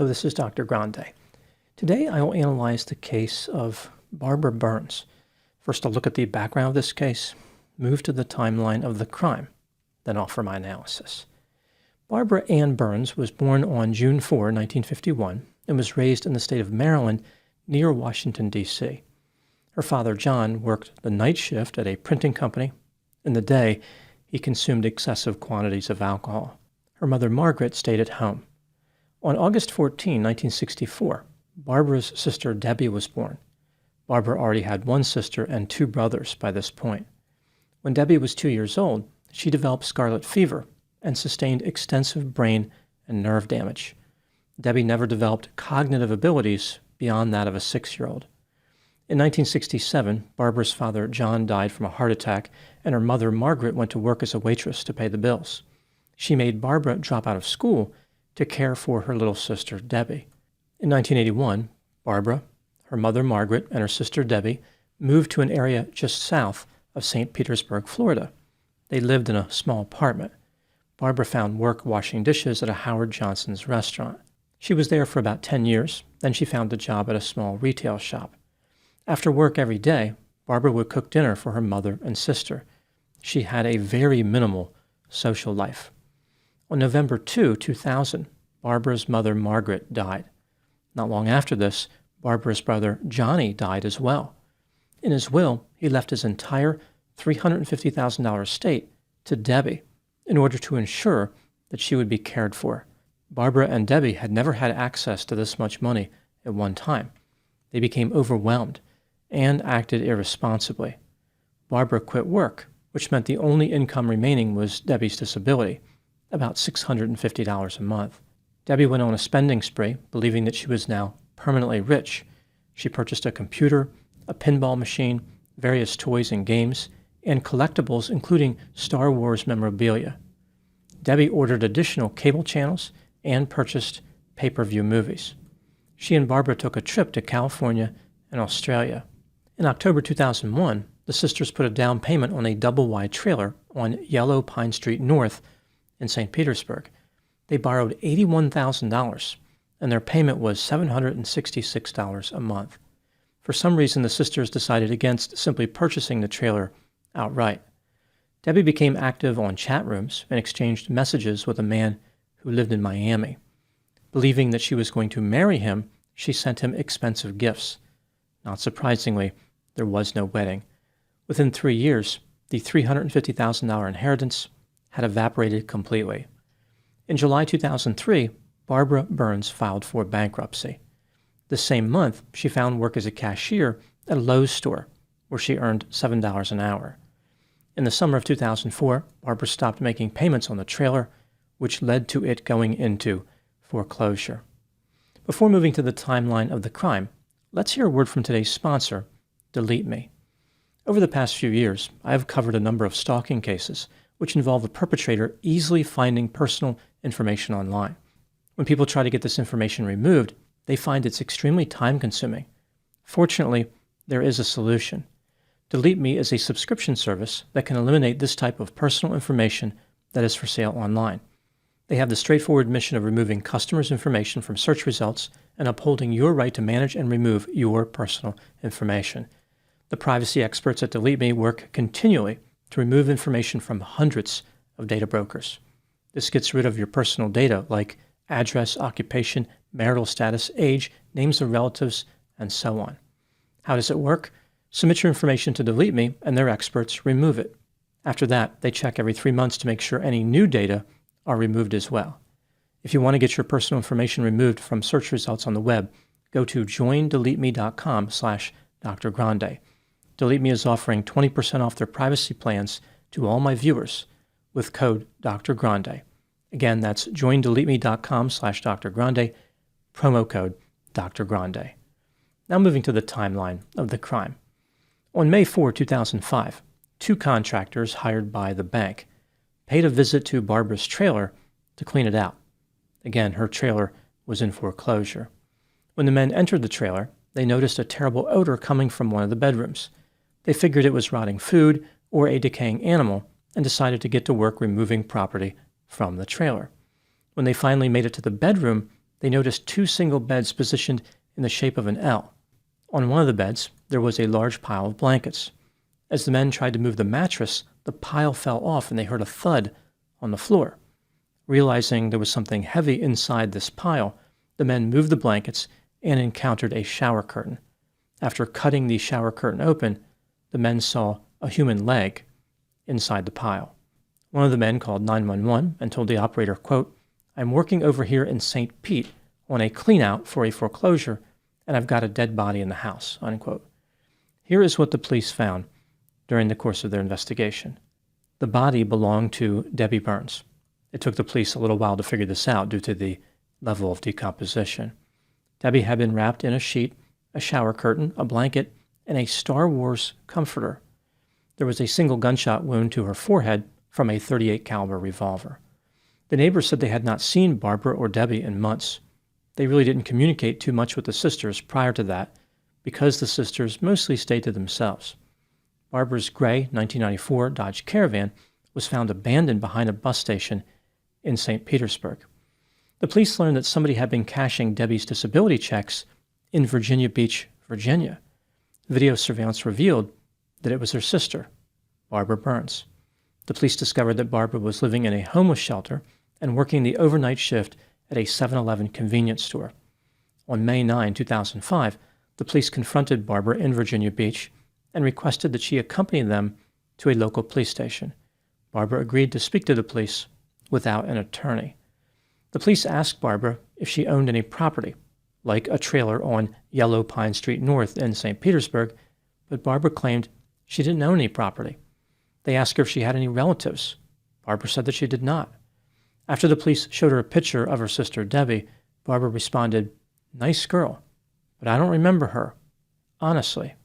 Hello, this is Dr. Grande. Today I will analyze the case of Barbara Burns. First I'll look at the background of this case, move to the timeline of the crime, then offer my analysis. Barbara Ann Burns was born on June 4, 1951, and was raised in the state of Maryland near Washington, D.C. Her father, John, worked the night shift at a printing company. In the day, he consumed excessive quantities of alcohol. Her mother, Margaret, stayed at home. On August 14, 1964, Barbara's sister Debbie was born. Barbara already had one sister and two brothers by this point. When Debbie was 2 years old, she developed scarlet fever and sustained extensive brain and nerve damage. Debbie never developed cognitive abilities beyond that of a 6-year-old. In 1967, Barbara's father, John, died from a heart attack, and her mother, Margaret, went to work as a waitress to pay the bills. She made Barbara drop out of school to care for her little sister, Debbie. In 1981, Barbara, her mother, Margaret, and her sister, Debbie, moved to an area just south of St. Petersburg, Florida. They lived in a small apartment. Barbara found work washing dishes at a Howard Johnson's restaurant. She was there for about 10 years, then she found a job at a small retail shop. After work every day, Barbara would cook dinner for her mother and sister. She had a very minimal social life. On November 2, 2000, Barbara's mother, Margaret, died. Not long after this, Barbara's brother, Johnny, died as well. In his will, he left his entire $350,000 estate to Debbie in order to ensure that she would be cared for. Barbara and Debbie had never had access to this much money at one time. They became overwhelmed and acted irresponsibly. Barbara quit work, which meant the only income remaining was Debbie's disability, about $650 a month. Debbie went on a spending spree, believing that she was now permanently rich. She purchased a computer, a pinball machine, various toys and games, and collectibles, including Star Wars memorabilia. Debbie ordered additional cable channels and purchased pay-per-view movies. She and Barbara took a trip to California and Australia. In October 2001, the sisters put a down payment on a double-wide trailer on Yellow Pine Street North in St. Petersburg. They borrowed $81,000, and their payment was $766 a month. For some reason, the sisters decided against simply purchasing the trailer outright. Debbie became active on chat rooms and exchanged messages with a man who lived in Miami. Believing that she was going to marry him, she sent him expensive gifts. Not surprisingly, there was no wedding. Within 3 years, the $350,000 inheritance had evaporated completely. In July 2003, Barbara Burns filed for bankruptcy. The same month, she found work as a cashier at a Lowe's store, where she earned $7 an hour. In the summer of 2004, Barbara stopped making payments on the trailer, which led to it going into foreclosure. Before moving to the timeline of the crime, let's hear a word from today's sponsor, Delete Me. Over the past few years, I have covered a number of stalking cases, which involve the perpetrator easily finding personal information online. When people try to get this information removed, they find it's extremely time-consuming. Fortunately, there is a solution. Delete Me is a subscription service that can eliminate this type of personal information that is for sale online. They have the straightforward mission of removing customers' information from search results and upholding your right to manage and remove your personal information. The privacy experts at Delete Me work continually to remove information from hundreds of data brokers. This gets rid of your personal data like address, occupation, marital status, age, names of relatives, and so on. How does it work? Submit your information to Delete Me, and their experts remove it. After that, they check every 3 months to make sure any new data are removed as well. If you want to get your personal information removed from search results on the web, go to joindeleteme.com/Dr. Grande. Delete Me is offering 20% off their privacy plans to all my viewers with code Dr. Grande. Again, that's joindeleteme.com/Dr. Grande, promo code Dr. Grande. Now moving to the timeline of the crime. On May 4, 2005, 2 contractors hired by the bank paid a visit to Barbara's trailer to clean it out. Again, her trailer was in foreclosure. When the men entered the trailer, they noticed a terrible odor coming from one of the bedrooms. They figured it was rotting food or a decaying animal and decided to get to work removing property from the trailer. When they finally made it to the bedroom, They noticed two single beds positioned in the shape of an L. On one of the beds, there was a large pile of blankets. As the men tried to move the mattress, the pile fell off and they heard a thud on the floor. Realizing there was something heavy inside this pile, the men moved the blankets and encountered a shower curtain. After cutting the shower curtain open, the men saw a human leg inside the pile. One of the men called 911 and told the operator, quote, "I'm working over here in St. Pete on a clean-out for a foreclosure, and I've got a dead body in the house," unquote. Here is what the police found during the course of their investigation. The body belonged to Debbie Burns. It took the police a little while to figure this out due to the level of decomposition. Debbie had been wrapped in a sheet, a shower curtain, a blanket, and a Star Wars comforter. There was a single gunshot wound to her forehead from a .38 caliber revolver. The neighbors said they had not seen Barbara or Debbie in months. They really didn't communicate too much with the sisters prior to that because the sisters mostly stayed to themselves. Barbara's gray 1994 Dodge Caravan was found abandoned behind a bus station in St. Petersburg. The police learned that somebody had been cashing Debbie's disability checks in Virginia Beach, Virginia. Video surveillance revealed that it was her sister, Barbara Burns. The police discovered that Barbara was living in a homeless shelter and working the overnight shift at a 7-Eleven convenience store. On May 9, 2005, the police confronted Barbara in Virginia Beach and requested that she accompany them to a local police station. Barbara agreed to speak to the police without an attorney. The police asked Barbara if she owned any property, like a trailer on Yellow Pine Street North in St. Petersburg, but Barbara claimed she didn't own any property. They asked her if she had any relatives. Barbara said that she did not. After the police showed her a picture of her sister Debbie, Barbara responded, "Nice girl, but I don't remember her, honestly."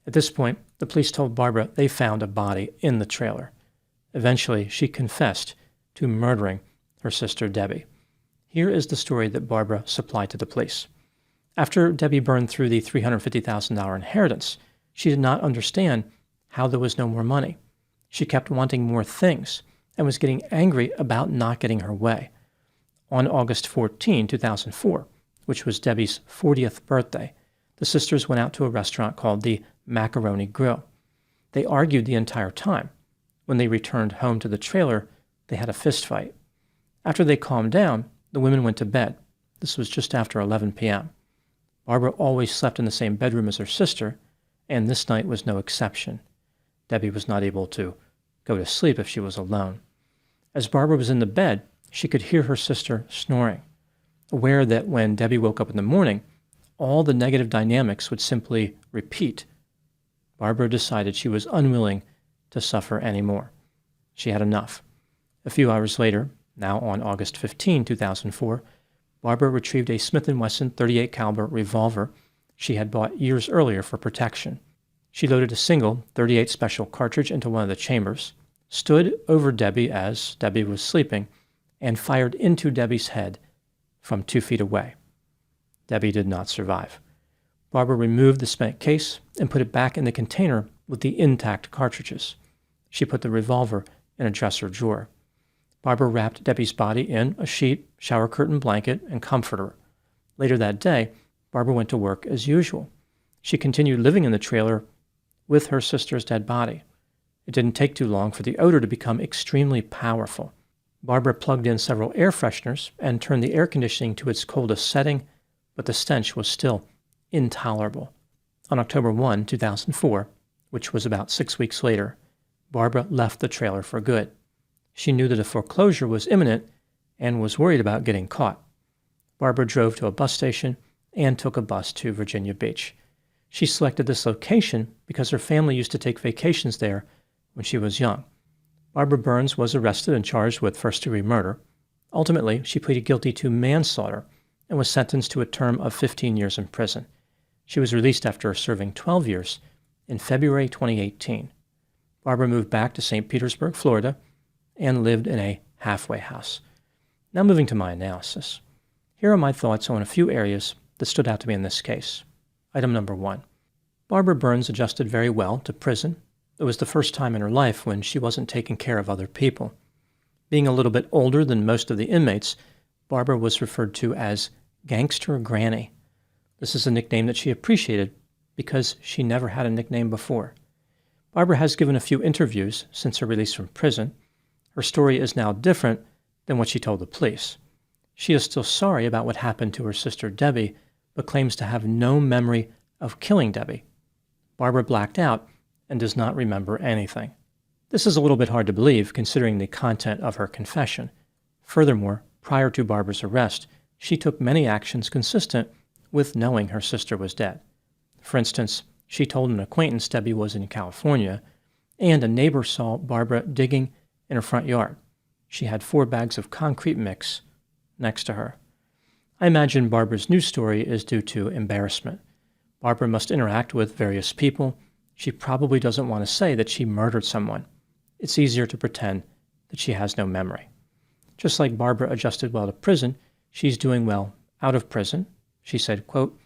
At this point, the police told Barbara they found a body in the trailer. Eventually, she confessed to murdering her sister Debbie. Here is the story that Barbara supplied to the police. After Debbie burned through the $350,000 inheritance, she did not understand how there was no more money. She kept wanting more things and was getting angry about not getting her way. On August 14, 2004, which was Debbie's 40th birthday, the sisters went out to a restaurant called the Macaroni Grill. They argued the entire time. When they returned home to the trailer, they had a fist fight. After they calmed down, the women went to bed. This was just after 11 p.m. Barbara always slept in the same bedroom as her sister, and this night was no exception. Debbie was not able to go to sleep if she was alone. As Barbara was in the bed, she could hear her sister snoring. Aware that when Debbie woke up in the morning, all the negative dynamics would simply repeat, Barbara decided she was unwilling to suffer anymore. She had enough. A few hours later, now on August 15, 2004, Barbara retrieved a Smith & Wesson .38 caliber revolver she had bought years earlier for protection. She loaded a single .38 special cartridge into one of the chambers, stood over Debbie as Debbie was sleeping, and fired into Debbie's head from 2 feet away. Debbie did not survive. Barbara removed the spent case and put it back in the container with the intact cartridges. She put the revolver in a dresser drawer. Barbara wrapped Debbie's body in a sheet, shower curtain, blanket, and comforter. Later that day, Barbara went to work as usual. She continued living in the trailer with her sister's dead body. It didn't take too long for the odor to become extremely powerful. Barbara plugged in several air fresheners and turned the air conditioning to its coldest setting, but the stench was still intolerable. On October 1, 2004, which was about 6 weeks later, Barbara left the trailer for good. She knew that a foreclosure was imminent and was worried about getting caught. Barbara drove to a bus station and took a bus to Virginia Beach. She selected this location because her family used to take vacations there when she was young. Barbara Burns was arrested and charged with first-degree murder. Ultimately, she pleaded guilty to manslaughter and was sentenced to a term of 15 years in prison. She was released after serving 12 years in February 2018. Barbara moved back to St. Petersburg, Florida, and lived in a halfway house. Now moving to my analysis. Here are my thoughts on a few areas that stood out to me in this case. Item number 1. Barbara Burns adjusted very well to prison. It was the first time in her life when she wasn't taking care of other people. Being a little bit older than most of the inmates, Barbara was referred to as Gangster Granny. This is a nickname that she appreciated because she never had a nickname before. Barbara has given a few interviews since her release from prison. Her story is now different than what she told the police. She is still sorry about what happened to her sister Debbie, but claims to have no memory of killing Debbie. Barbara blacked out and does not remember anything. This is a little bit hard to believe considering the content of her confession. Furthermore, prior to Barbara's arrest, she took many actions consistent with knowing her sister was dead. For instance, she told an acquaintance Debbie was in California, and a neighbor saw Barbara digging in her front yard. She had 4 bags of concrete mix next to her. I imagine Barbara's news story is due to embarrassment. Barbara must interact with various people. She probably doesn't want to say that she murdered someone. It's easier to pretend that she has no memory. Just like Barbara adjusted well to prison, she's doing well out of prison. She said, quote,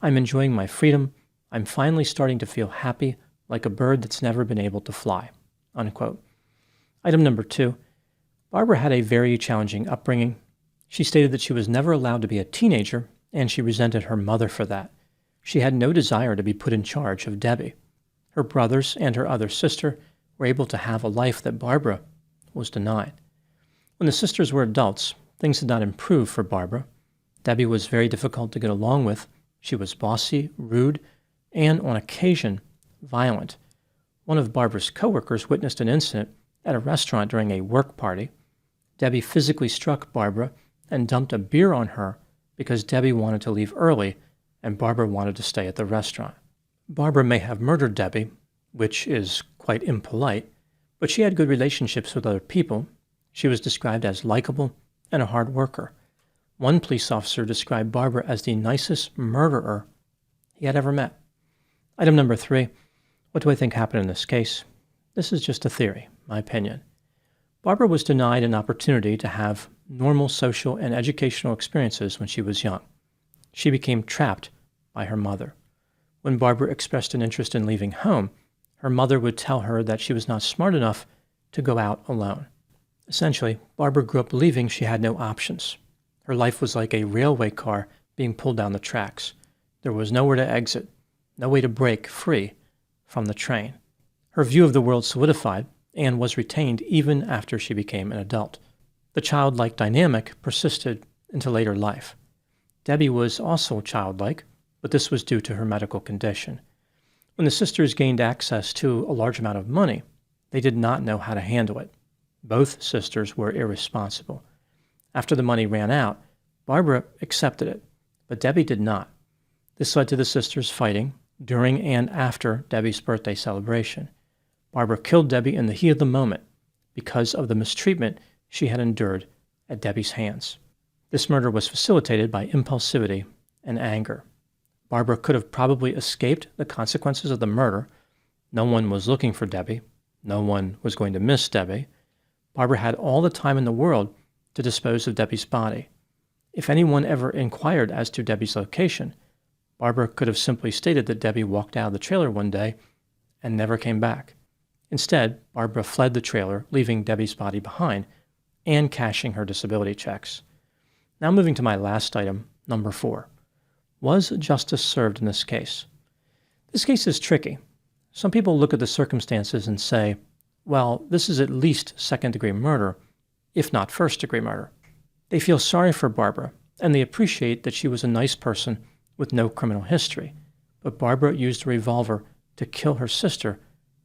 "I'm enjoying my freedom. I'm finally starting to feel happy, like a bird that's never been able to fly," unquote. Item number 2, Barbara had a very challenging upbringing. She stated that she was never allowed to be a teenager, and she resented her mother for that. She had no desire to be put in charge of Debbie. Her brothers and her other sister were able to have a life that Barbara was denied. When the sisters were adults, things did not improve for Barbara. Debbie was very difficult to get along with. She was bossy, rude, and on occasion, violent. One of Barbara's coworkers witnessed an incident at a restaurant during a work party. Debbie physically struck Barbara and dumped a beer on her because Debbie wanted to leave early and Barbara wanted to stay at the restaurant. Barbara may have murdered Debbie, which is quite impolite, but she had good relationships with other people. She was described as likable and a hard worker. One police officer described Barbara as the nicest murderer he had ever met. Item number 3, what do I think happened in this case? This is just a theory, my opinion. Barbara was denied an opportunity to have normal social and educational experiences when she was young. She became trapped by her mother. When Barbara expressed an interest in leaving home, her mother would tell her that she was not smart enough to go out alone. Essentially, Barbara grew up believing she had no options. Her life was like a railway car being pulled down the tracks. There was nowhere to exit, no way to break free from the train. Her view of the world solidified and was retained even after she became an adult. The childlike dynamic persisted into later life. Debbie was also childlike, but this was due to her medical condition. When the sisters gained access to a large amount of money, they did not know how to handle it. Both sisters were irresponsible. After the money ran out, Barbara accepted it, but Debbie did not. This led to the sisters fighting during and after Debbie's birthday celebration. Barbara killed Debbie in the heat of the moment because of the mistreatment she had endured at Debbie's hands. This murder was facilitated by impulsivity and anger. Barbara could have probably escaped the consequences of the murder. No one was looking for Debbie. No one was going to miss Debbie. Barbara had all the time in the world to dispose of Debbie's body. If anyone ever inquired as to Debbie's location, Barbara could have simply stated that Debbie walked out of the trailer one day and never came back. Instead, Barbara fled the trailer, leaving Debbie's body behind and cashing her disability checks. Now moving to my last item, number 4. Was justice served in this case? This case is tricky. Some people look at the circumstances and say, well, this is at least second-degree murder, if not first-degree murder. They feel sorry for Barbara, and they appreciate that she was a nice person with no criminal history, but Barbara used a revolver to kill her sister,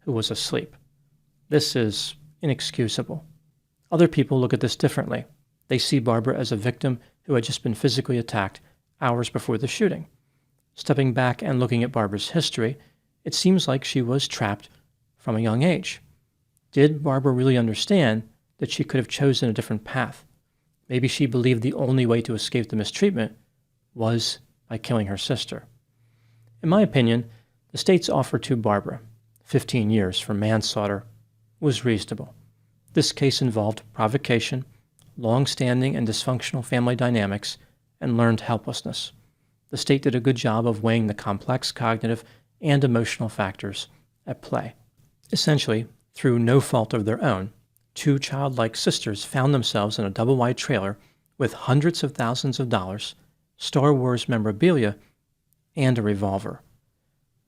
who was asleep. This is inexcusable. Other people look at this differently. They see Barbara as a victim who had just been physically attacked hours before the shooting. Stepping back and looking at Barbara's history, it seems like she was trapped from a young age. Did Barbara really understand that she could have chosen a different path? Maybe she believed the only way to escape the mistreatment was by killing her sister. In my opinion, the state's offer to Barbara, 15 years for manslaughter, was reasonable. This case involved provocation, long-standing and dysfunctional family dynamics, and learned helplessness. The state did a good job of weighing the complex cognitive and emotional factors at play. Essentially, through no fault of their own, 2 childlike sisters found themselves in a double-wide trailer with hundreds of thousands of dollars Star Wars memorabilia, and a revolver.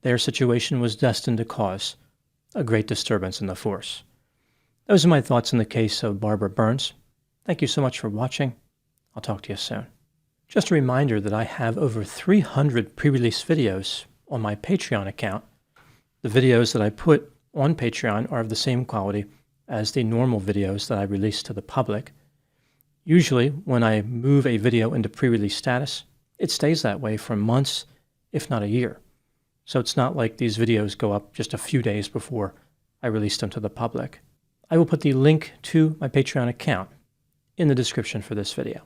Their situation was destined to cause a great disturbance in the force. Those are my thoughts in the case of Barbara Burns. Thank you so much for watching. I'll talk to you soon. Just a reminder that I have over 300 pre-release videos on my Patreon account. The videos that I put on Patreon are of the same quality as the normal videos that I release to the public. Usually, when I move a video into pre-release status, it stays that way for months, if not a year. So it's not like these videos go up just a few days before I release them to the public. I will put the link to my Patreon account in the description for this video.